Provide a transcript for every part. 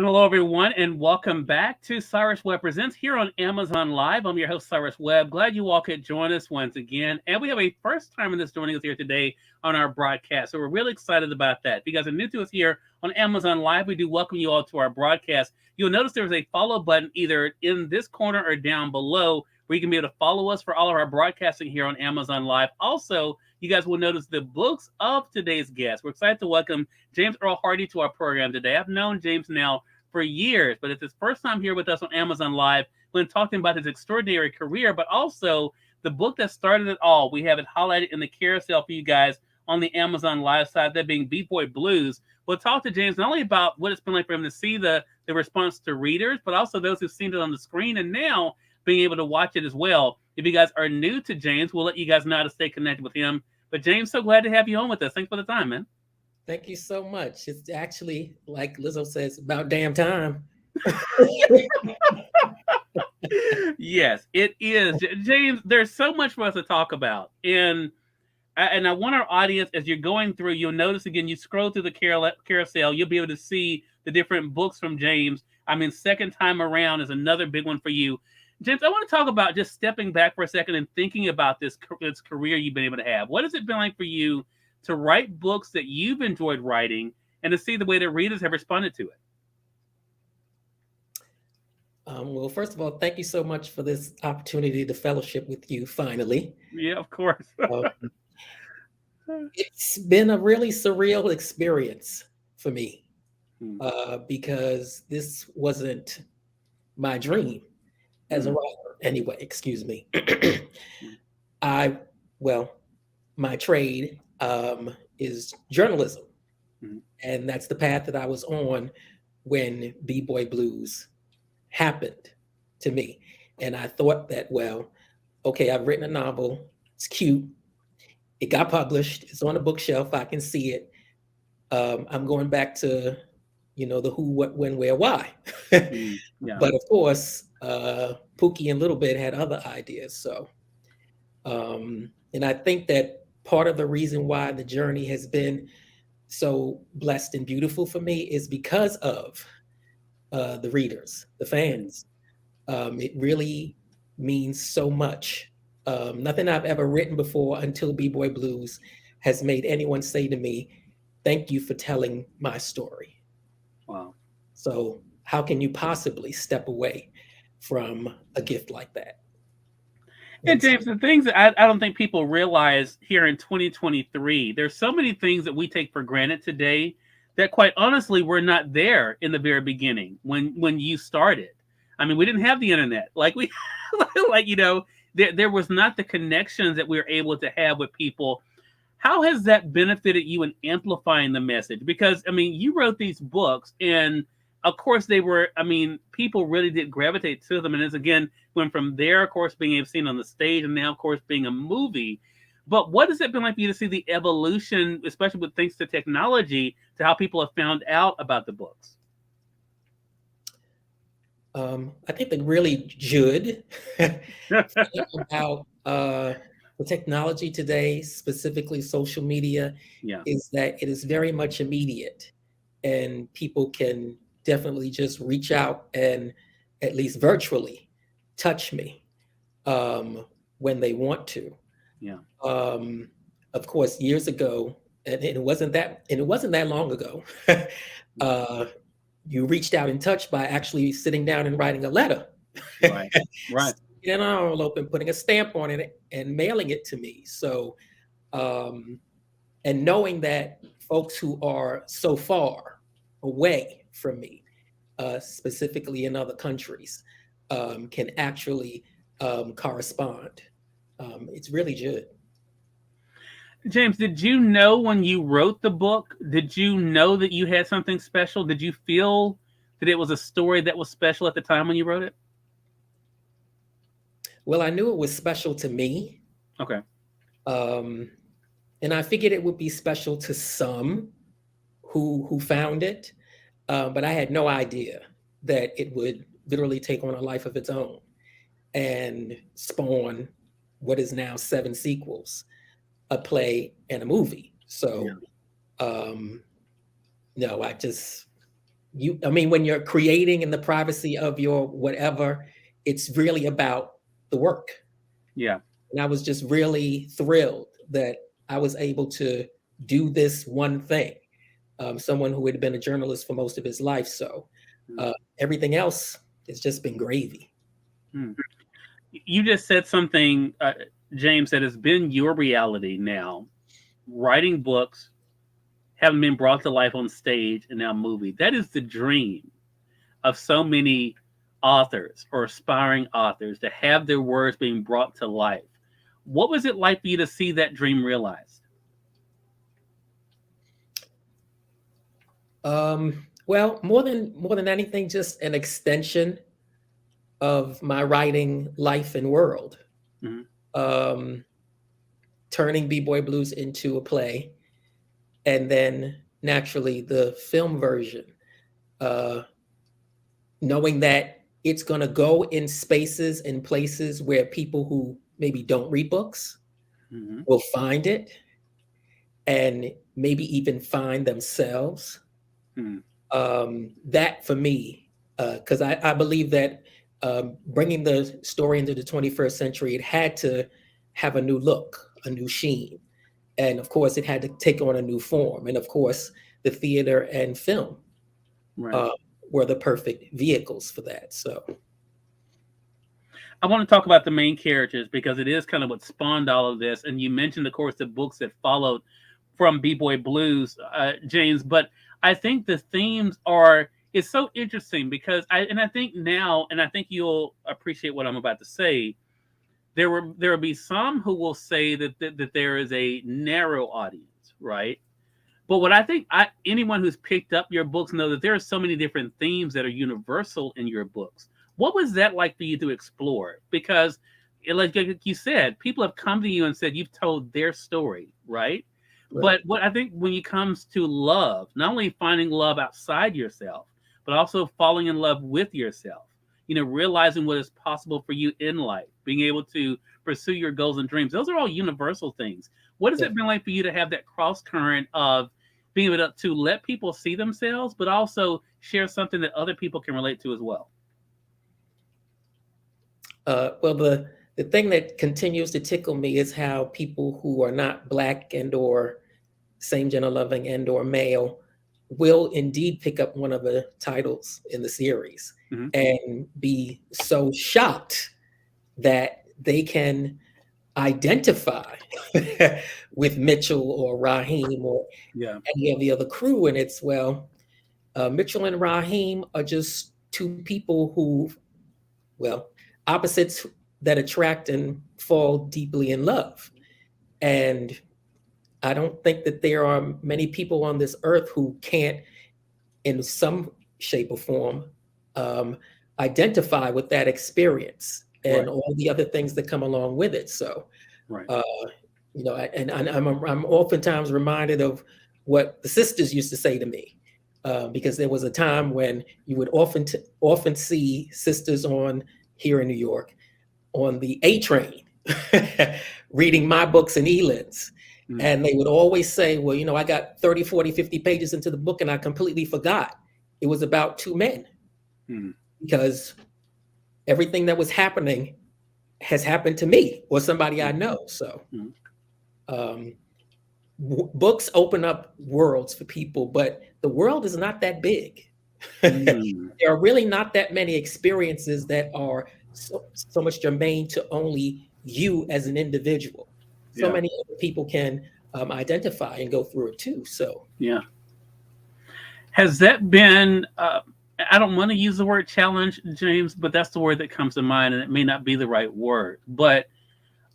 hello everyone, and welcome back to Cyrus Webb Presents here on Amazon Live. I'm your host, Cyrus Webb. Glad you all could join us once again. And we have a first timer that's joining us here today on our broadcast. So we're really excited about that. If you guys are new to us here on Amazon Live, we do welcome you all to our broadcast. You'll notice there's a follow button either in this corner or down below where you can be able to follow us for all of our broadcasting here on Amazon Live. Also, you guys will notice the books of today's guest. We're excited to welcome James Earl Hardy to our program today. I've known James now for years, but it's his first time here with us on Amazon Live when talking about his extraordinary career, but also the book that started it all. We have it highlighted in the carousel for you guys on the Amazon Live side, that being Beat Boy Blues. We'll talk to James not only about what it's been like for him to see the response to readers, but also those who've seen it on the screen and now being able to watch it as well. If you guys are new to James, we'll let you guys know how to stay connected with him. But James, so glad to have you on with us. Thanks for the time, man. Thank you so much. It's actually, like Lizzo says, about damn time. Yes, it is. James, there's so much for us to talk about. And I want our audience, as you're going through, you'll notice again, you scroll through the carousel, you'll be able to see the different books from James. I mean, Second Time Around is another big one for you. James, I want to talk about just stepping back for a second and thinking about this career you've been able to have. What has it been like for you to write books that you've enjoyed writing and to see the way that readers have responded to it? Well, first of all, thank you so much for this opportunity to fellowship with you finally. Yeah, of course. It's been a really surreal experience for me because this wasn't my dream as a writer. Anyway, excuse me. My trade is journalism. And that's the path that I was on when B-Boy Blues happened to me. And I thought that, well, okay, I've written a novel. It's cute. It got published. It's on a bookshelf. I can see it. I'm going back to, the who, what, when, where, why. Yeah. But of course, Pookie and Little Bit had other ideas. So, and I think that part of the reason why the journey has been so blessed and beautiful for me is because of the readers, the fans. It really means so much. Nothing I've ever written before until B-Boy Blues has made anyone say to me, "Thank you for telling my story." Wow. So how can you possibly step away from a gift like that? And James, the things that I don't think people realize here in 2023, there's so many things that we take for granted today that quite honestly were not there in the very beginning when you started. I mean, we didn't have the internet. There was not the connections that we were able to have with people. How has that benefited you in amplifying the message? Because, I mean, you wrote these books and of course they were, people really did gravitate to them. And as again, went from there, of course, being seen on the stage and now, of course, being a movie. But what has it been like for you to see the evolution, especially with thanks to technology, to how people have found out about the books? I think that really should about the technology today, specifically social media, is that it is very much immediate, and people can definitely just reach out and at least virtually touch me when they want to. Yeah. Of course, years ago, and it wasn't that long ago. You reached out and touched by actually sitting down and writing a letter. Right. An envelope and putting a stamp on it and mailing it to me. So, and knowing that folks who are so far away from me, specifically in other countries, can actually correspond. It's really good. James, did you know when you wrote the book, did you know that you had something special? Did you feel that it was a story that was special at the time when you wrote it? Well, I knew it was special to me. Okay. And I figured it would be special to some who found it. But I had no idea that it would literally take on a life of its own and spawn what is now 7 sequels, a play and a movie. So, no, I just when you're creating in the privacy of your whatever, it's really about the work. Yeah. And I was just really thrilled that I was able to do this one thing. Someone who had been a journalist for most of his life. So everything else has just been gravy. You just said something, James, that has been your reality now. Writing books, having been brought to life on stage, and now movie. That is the dream of so many authors or aspiring authors, to have their words being brought to life. What was it like for you to see that dream realized? Well, more than anything, just an extension of my writing life and world. Turning B-Boy Blues into a play, and then naturally the film version. Knowing that it's going to go in spaces and places where people who maybe don't read books will find it, and maybe even find themselves. That for me, because I believe that bringing the story into the 21st century, it had to have a new look, a new sheen. And of course, it had to take on a new form. And of course, the theater and film were the perfect vehicles for that. So I want to talk about the main characters, because it is kind of what spawned all of this. And you mentioned, of course, the books that followed from B-Boy Blues, James. But I think the themes it's so interesting, because I think now, and I think you'll appreciate what I'm about to say, there will be some who will say that there is a narrow audience, right? But what I think, anyone who's picked up your books know that there are so many different themes that are universal in your books. What was that like for you to explore? Because, like you said, people have come to you and said you've told their story, right? But what I think, when it comes to love, not only finding love outside yourself, but also falling in love with yourself, realizing what is possible for you in life, being able to pursue your goals and dreams. Those are all universal things. What has it been like for you to have that cross current of being able to let people see themselves, but also share something that other people can relate to as well? Well, the thing that continues to tickle me is how people who are not Black and or same gender loving and or male will indeed pick up one of the titles in the series and be so shocked that they can identify with Mitchell or Raheem or any of the other crew. And it's, well, Mitchell and Raheem are just two people who, well, opposites that attract and fall deeply in love. And I don't think that there are many people on this earth who can't, in some shape or form, identify with that experience and all the other things that come along with it. So, and I'm oftentimes reminded of what the sisters used to say to me, because there was a time when you would often see sisters here in New York on the A train reading my books and Elin's. And they would always say, well, I got 30, 40, 50 pages into the book and I completely forgot it was about two men, because everything that was happening has happened to me or somebody I know. So books open up worlds for people, but the world is not that big. There are really not that many experiences that are so much germane to only you as an individual. So many other people can identify and go through it too. So has that been? I don't want to use the word challenge, James, but that's the word that comes to mind, and it may not be the right word. But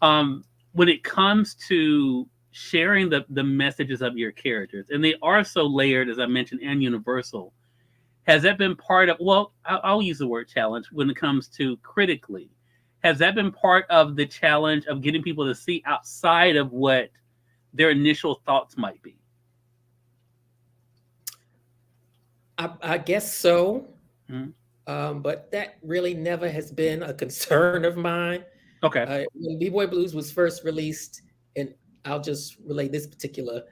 when it comes to sharing the messages of your characters, and they are so layered, as I mentioned, and universal, has that been part of? Well, I'll use the word challenge when it comes to critically. Has that been part of the challenge of getting people to see outside of what their initial thoughts might be? I guess so. But that really never has been a concern of mine. Okay. When B-Boy Blues was first released, and I'll just relay this particular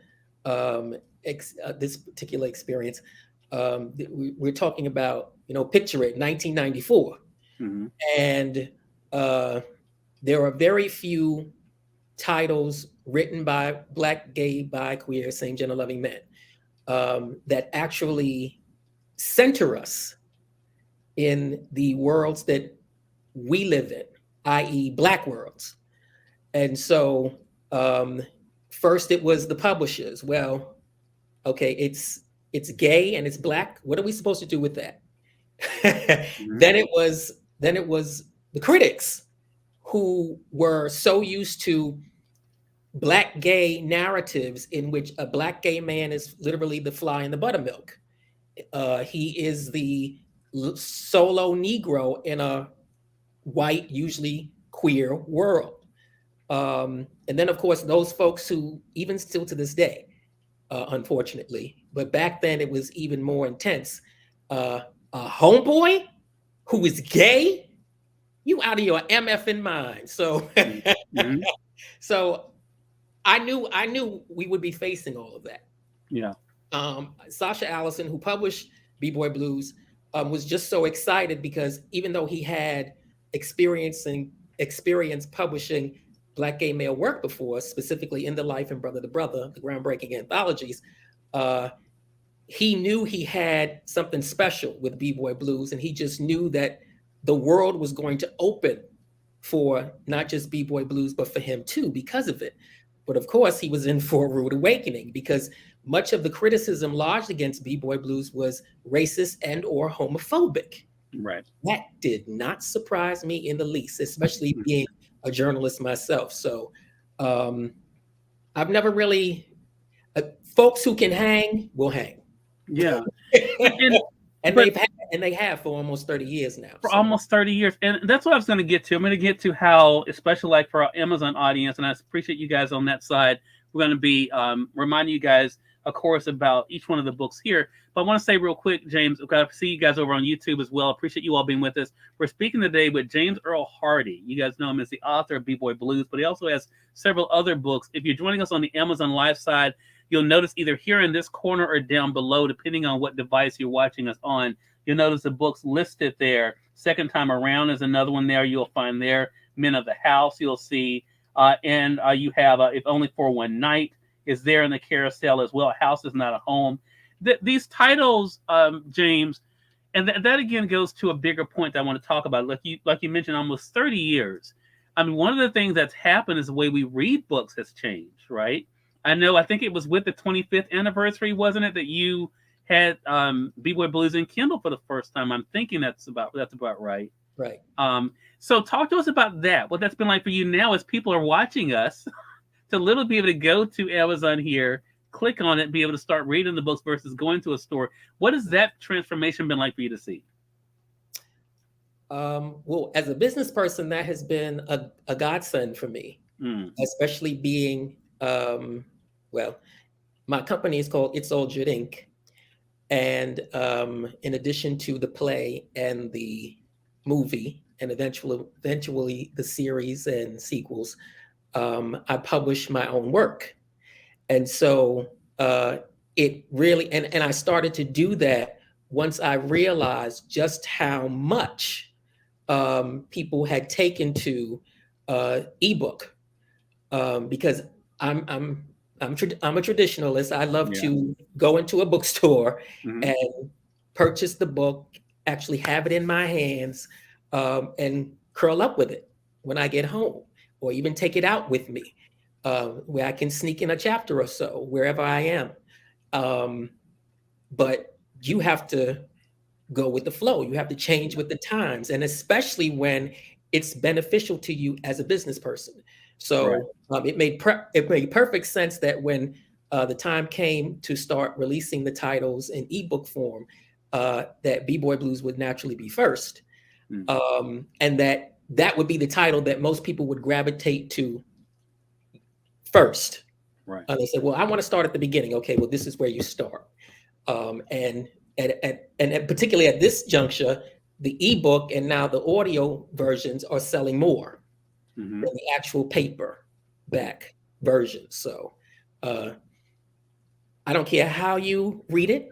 experience. We're talking about, picture it, 1994. Mm-hmm. And there are very few titles written by Black, gay, bi, queer, same gender loving men that actually center us in the worlds that we live in, i.e., Black worlds. And so first it was the publishers. Well, okay, it's gay and it's Black. What are we supposed to do with that? Mm-hmm. Then it was the critics who were so used to Black gay narratives in which a Black gay man is literally the fly in the buttermilk. He is the solo Negro in a white, usually queer world. And then, of course, those folks who, even still to this day, unfortunately, but back then it was even more intense. A homeboy who is gay, you out of your MFing mind. So, Mm-hmm. so I knew we would be facing all of that. Yeah. Sasha Allison, who published B-Boy Blues, was just so excited because even though he had experience publishing Black gay male work before, specifically In the Life and Brother to Brother, the groundbreaking anthologies, he knew he had something special with B-Boy Blues, and he just knew that the world was going to open for not just B-Boy Blues, but for him too, because of it. But of course, he was in for a rude awakening because much of the criticism lodged against B-Boy Blues was racist and or homophobic. Right. That did not surprise me in the least, especially being a journalist myself. So I've never really, folks who can hang will hang. Yeah. And they have for almost 30 years now. For almost 30 years. And that's what I was going to get to. I'm going to get to how, especially like for our Amazon audience, and I appreciate you guys on that side. We're going to be reminding you guys, of course, about each one of the books here. But I want to say real quick, James, I see you guys over on YouTube as well. Appreciate you all being with us. We're speaking today with James Earl Hardy. You guys know him as the author of B-Boy Blues, but he also has several other books. If you're joining us on the Amazon Live side, you'll notice either here in this corner or down below, depending on what device you're watching us on, you'll notice the books listed there. Second Time Around is another one there you'll find there. Men of the House you'll see. And you have If Only for One Night is there in the carousel as well. House is Not a Home. These titles, James, and that again goes to a bigger point that I want to talk about. Like you mentioned, almost 30 years. I mean, one of the things that's happened is the way we read books has changed, right? I think it was with the 25th anniversary, wasn't it, that you had B-Boy Blues and Kindle for the first time? I'm thinking that's about right. Right. So talk to us about that. What that's been like for you now as people are watching us to literally be able to go to Amazon here, click on it, be able to start reading the books versus going to a store. What has that transformation been like for you to see? Well, as a business person, that has been a godsend for me, especially being, my company is called It's All Jit Inc. And in addition to the play and the movie, and eventually the series and sequels, I publish my own work. And so it really, and I started to do that once I realized just how much people had taken to ebook, because I'm a traditionalist. I love to go into a bookstore and purchase the book, actually have it in my hands, and curl up with it when I get home, or even take it out with me, where I can sneak in a chapter or so wherever I am. But you have to go with the flow. You have to change with the times, and especially when it's beneficial to you as a business person. So it made perfect sense that when the time came to start releasing the titles in ebook form, that B-Boy Blues would naturally be first, and that would be the title that most people would gravitate to first. Right. They said, "Well, I want to start at the beginning." Okay, well, this is where you start, and particularly at this juncture, the ebook and now the audio versions are selling more than the actual paperback version. So I don't care how you read it.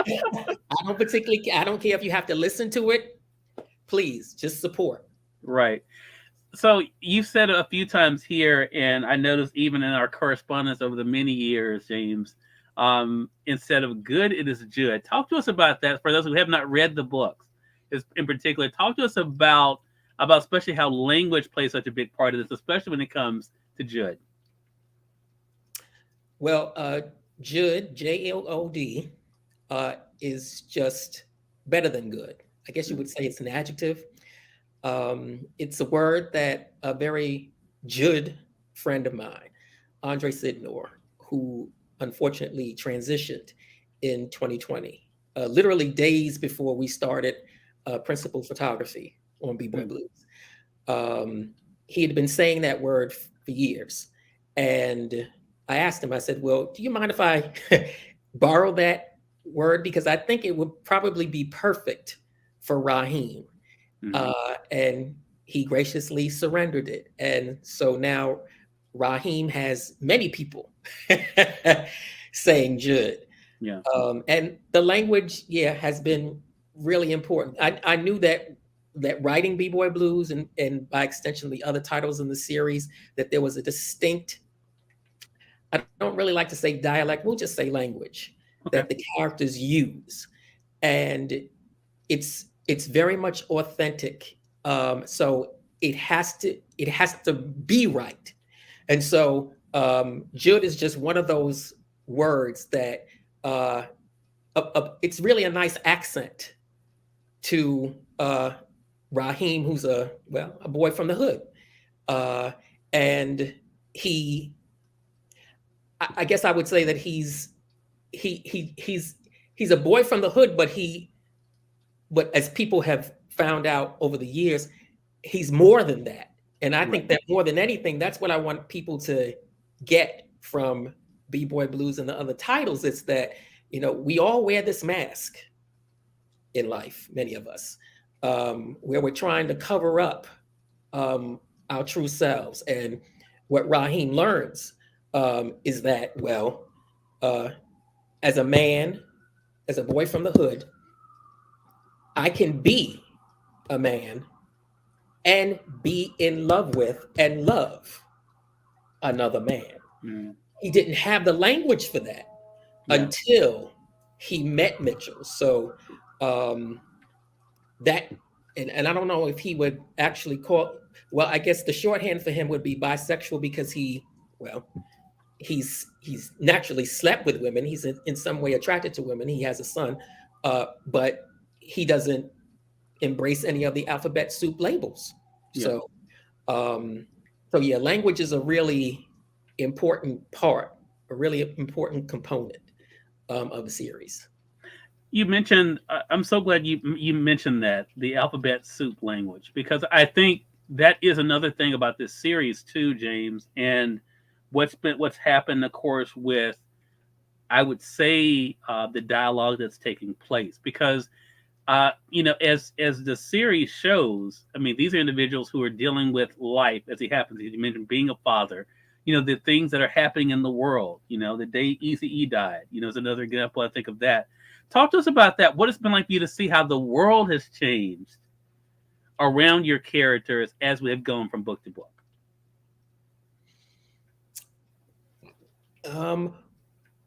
I don't care if you have to listen to it. Please just support. Right. So you've said it a few times here, and I noticed even in our correspondence over the many years, James, instead of good, it is Jud. Talk to us about that for those who have not read the books, in particular. Talk to us about especially how language plays such a big part of this, especially when it comes to Jud. Well, Jud, Jlod, is just better than good. I guess you would say it's an adjective. It's a word that a very Jud friend of mine, Andre Sidnor, who unfortunately transitioned in 2020, literally days before we started principal photography on B-Boy Blues. He had been saying that word for years. And I asked him, I said, well, do you mind if I borrow that word? Because I think it would probably be perfect for Raheem. And he graciously surrendered it. And so now Raheem has many people saying Jud. Yeah. And the language, has been really important. I knew that writing B-Boy Blues and by extension the other titles in the series, that there was a distinct, I don't really like to say dialect, we'll just say language, that the characters use. And it's very much authentic. So it has to be right. And so Jud is just one of those words that it's really a nice accent to Raheem, who's a boy from the hood. And I guess I would say that he's a boy from the hood, but as people have found out over the years, he's more than that. And I think that more than anything, that's what I want people to get from B-Boy Blues and the other titles. It's that, we all wear this mask in life, many of us, where we're trying to cover up our true selves. And what Raheem learns is that, as a man, as a boy from the hood, I can be a man and be in love with and love another man. He didn't have the language for that until he met Mitchell. So that, and I don't know if he would actually call, I guess the shorthand for him would be bisexual, because he's naturally slept with women. He's in some way attracted to women. He has a son, but he doesn't embrace any of the alphabet soup labels. So language is a really important part, a really important component of the series. You mentioned, I'm so glad you mentioned that, the alphabet soup language, because I think that is another thing about this series too, James, and what's happened, of course, with, I would say, the dialogue that's taking place, because as the series shows, I mean, these are individuals who are dealing with life as it happens. You mentioned being a father, the things that are happening in the world, the day Eazy-E died, is another example I think of that. Talk to us about that. What it's been like for you to see how the world has changed around your characters as we have gone from book to book.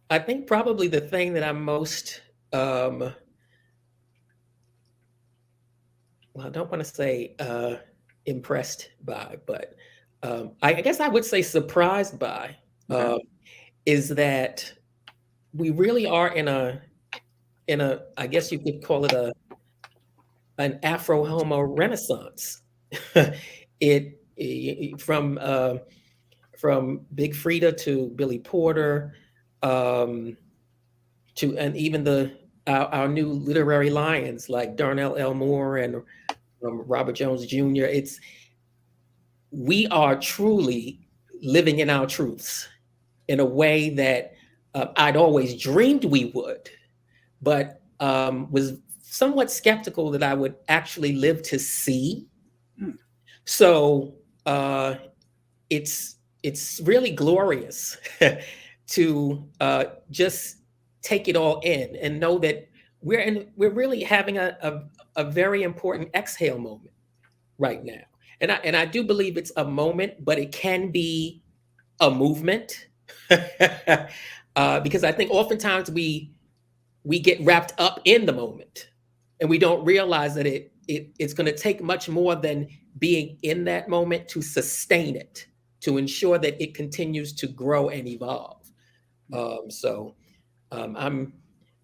I think probably the thing that I'm most, I don't want to say impressed by, but I guess I would say surprised by, is that we really are in a, I guess you could call it an Afro-Homo renaissance. From Big Frida to Billy Porter, and even our new literary lions like Darnell L. Moore and Robert Jones Jr. We are truly living in our truths in a way that I'd always dreamed we would, but was somewhat skeptical that I would actually live to see. So it's really glorious to just take it all in and know that we're really having a very important exhale moment right now. And I do believe it's a moment, but it can be a movement. Because I think oftentimes we get wrapped up in the moment and we don't realize that it's going to take much more than being in that moment to sustain it, to ensure that it continues to grow and evolve.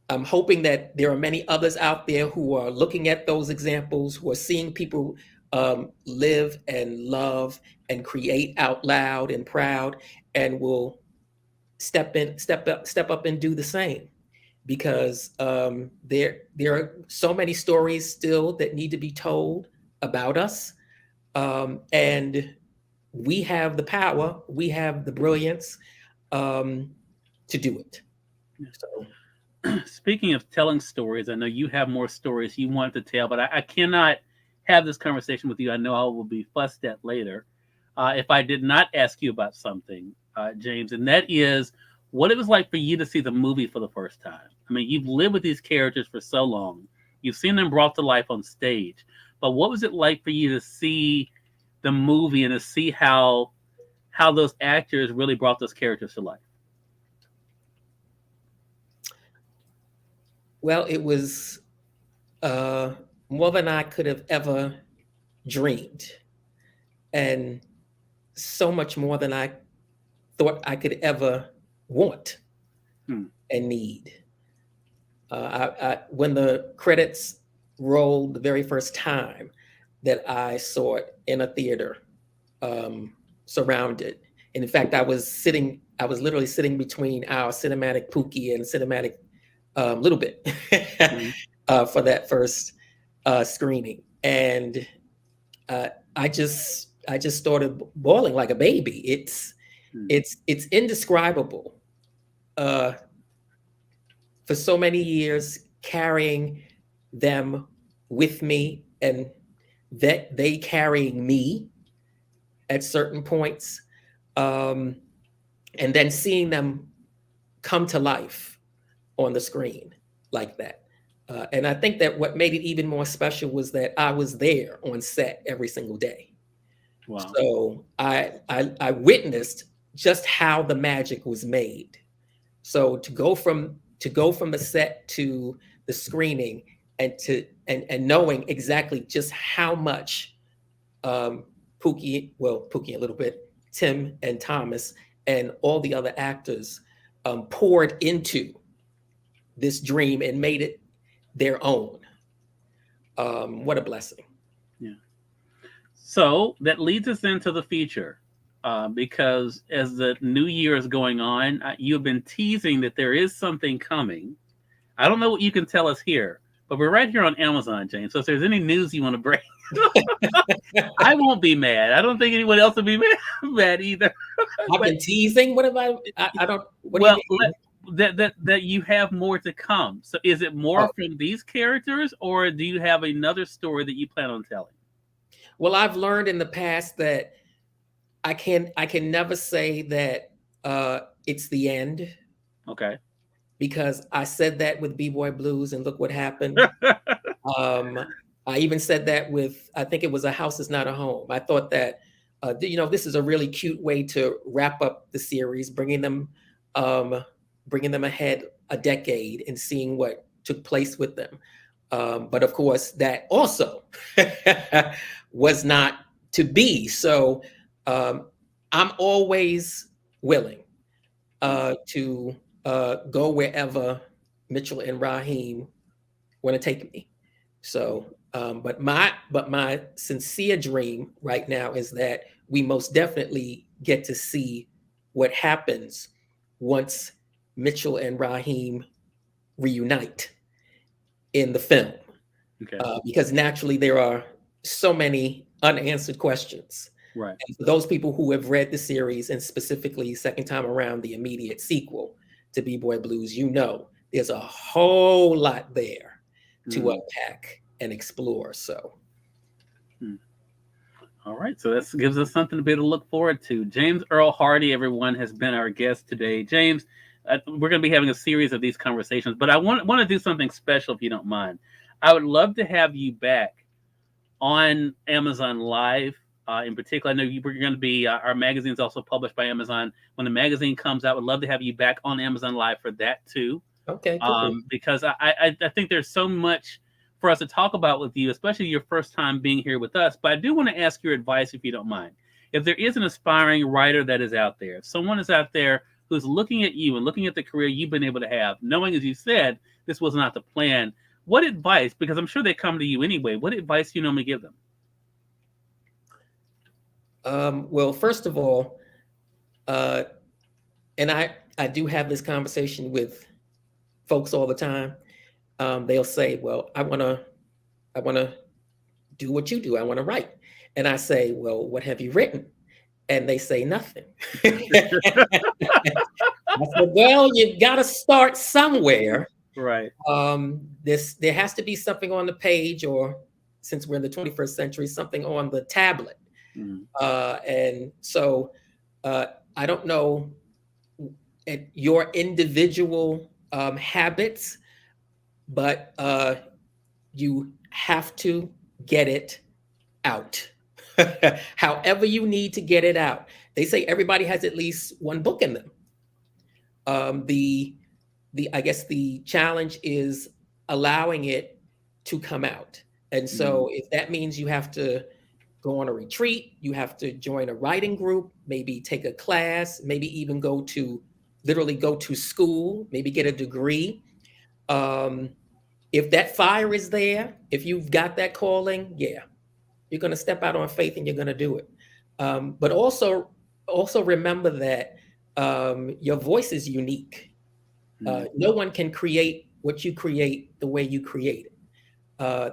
I'm hoping that there are many others out there who are looking at those examples, who are seeing people live and love and create out loud and proud, and will step up and do the same. Because there are so many stories still that need to be told about us, and we have the power, we have the brilliance to do it. So. Speaking of telling stories, I know you have more stories you want to tell, but I cannot have this conversation with you. I know I will be fussed at later if I did not ask you about something, James, and that is what it was like for you to see the movie for the first time. I mean, you've lived with these characters for so long. You've seen them brought to life on stage. But what was it like for you to see the movie and to see how those actors really brought those characters to life? Well, it was more than I could have ever dreamed, and so much more than I thought I could ever want and need. When the credits rolled the very first time that I saw it in a theater, surrounded, and in fact, I was literally sitting between our cinematic Pookie and cinematic Little Bit for that first screening, and I just started bawling like a baby. It's indescribable. For so many years, carrying them with me, and that they carrying me at certain points, and then seeing them come to life on the screen like that. And I think that what made it even more special was that I was there on set every single day. Wow. So I witnessed just how the magic was made. So to go from the set to the screening, and knowing exactly just how much Pookie a little bit, Tim and Thomas and all the other actors poured into this dream and made it their own. What a blessing. Yeah. So that leads us into the future, because as the new year is going on, you've been teasing that there is something coming. I don't know what you can tell us here, but we're right here on Amazon, James. So if there's any news you want to bring, I won't be mad. I don't think anyone else will be mad either. I've been teasing. What have I don't. What well, do you mean? that you have more to come. So is it more from these characters, or do you have another story that you plan on telling? Well, I've learned in the past that I can never say that it's the end. Okay. Because I said that with B-Boy Blues, and look what happened. I even said that with, I think it was A House Is Not a Home. I thought that, this is a really cute way to wrap up the series, bringing them ahead a decade and seeing what took place with them. But of course, that also was not to be. So I'm always willing to go wherever Mitchell and Raheem want to take me. So, but my sincere dream right now is that we most definitely get to see what happens once Mitchell and Raheem reunite in the film. Okay. Because naturally there are so many unanswered questions. Right. And for those people who have read the series, and specifically second time around the immediate sequel to B-Boy Blues, there's a whole lot there to unpack and explore. So. All right. So that gives us something to be able to look forward to. James Earl Hardy, everyone, has been our guest today. James, we're going to be having a series of these conversations, but I want to do something special if you don't mind. I would love to have you back on Amazon Live. In particular, I know we're going to be, our magazine is also published by Amazon. When the magazine comes out, would love to have you back on Amazon Live for that too. Okay, cool. Because I think there's so much for us to talk about with you, especially your first time being here with us. But I do want to ask your advice, if you don't mind. If there is an aspiring writer that is out there, if someone is out there who's looking at you and looking at the career you've been able to have, knowing, as you said, this was not the plan, what advice, because I'm sure they come to you anyway, what advice do you normally give them? Well, first of all, and I do have this conversation with folks all the time. They'll say, well, I want to do what you do. I want to write. And I say, well, what have you written? And they say nothing. I said, well, you got to start somewhere. Right. There has to be something on the page, or since we're in the 21st century, something on the tablet. Mm-hmm. And so I don't know your individual habits, but you have to get it out. However you need to get it out. They say everybody has at least one book in them. I guess the challenge is allowing it to come out. And so if that means you have to go on a retreat, you have to join a writing group, maybe take a class, maybe even literally go to school, maybe get a degree. If that fire is there, if you've got that calling, yeah, you're going to step out on faith and you're going to do it. But also remember that your voice is unique. No one can create what you create the way you create it.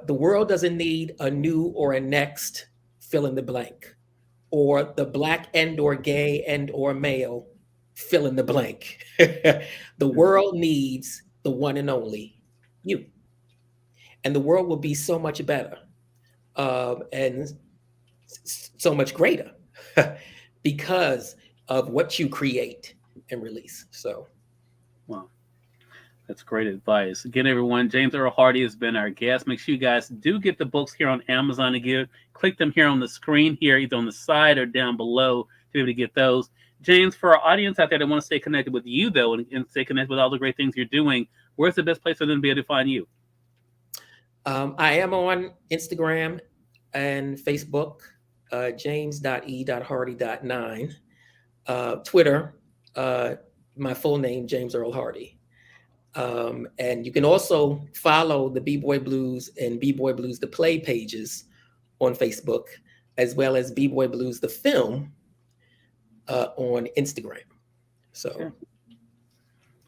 The world doesn't need a new or a next fill in the blank, or the Black and or gay and or male fill in the blank. The world needs the one and only you. And the world will be so much better and so much greater because of what you create and release. So, wow. That's great advice. Again, everyone, James Earl Hardy has been our guest. Make sure you guys do get the books here on Amazon again. Click them here on the screen here, either on the side or down below, to be able to get those. James, for our audience out there that want to stay connected with you, though, and stay connected with all the great things you're doing, where's the best place for them to be able to find you? I am on Instagram and Facebook, james.e.hardy.9. Twitter, my full name, James Earl Hardy. And you can also follow the B-Boy Blues and B-Boy Blues the Play pages on Facebook, as well as B-Boy Blues the Film on Instagram. So sure.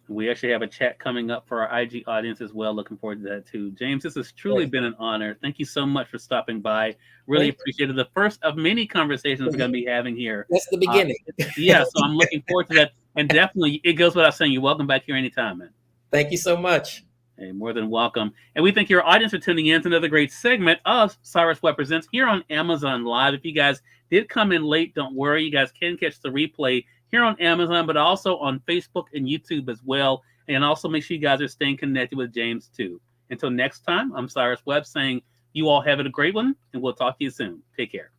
We actually have a chat coming up for our IG audience as well. Looking forward to that too. James, this has truly been an honor. Thank you so much for stopping by. Really appreciate it. The first of many conversations we're going to be having here. That's the beginning. Yeah, so I'm looking forward to that. And definitely, it goes without saying, you're welcome back here anytime, man. Thank you so much. Hey, more than welcome. And we thank your audience for tuning in to another great segment of Cyrus Webb Presents here on Amazon Live. If you guys did come in late, don't worry. You guys can catch the replay here on Amazon, but also on Facebook and YouTube as well. And also make sure you guys are staying connected with James too. Until next time, I'm Cyrus Webb saying you all have a great one, and we'll talk to you soon. Take care.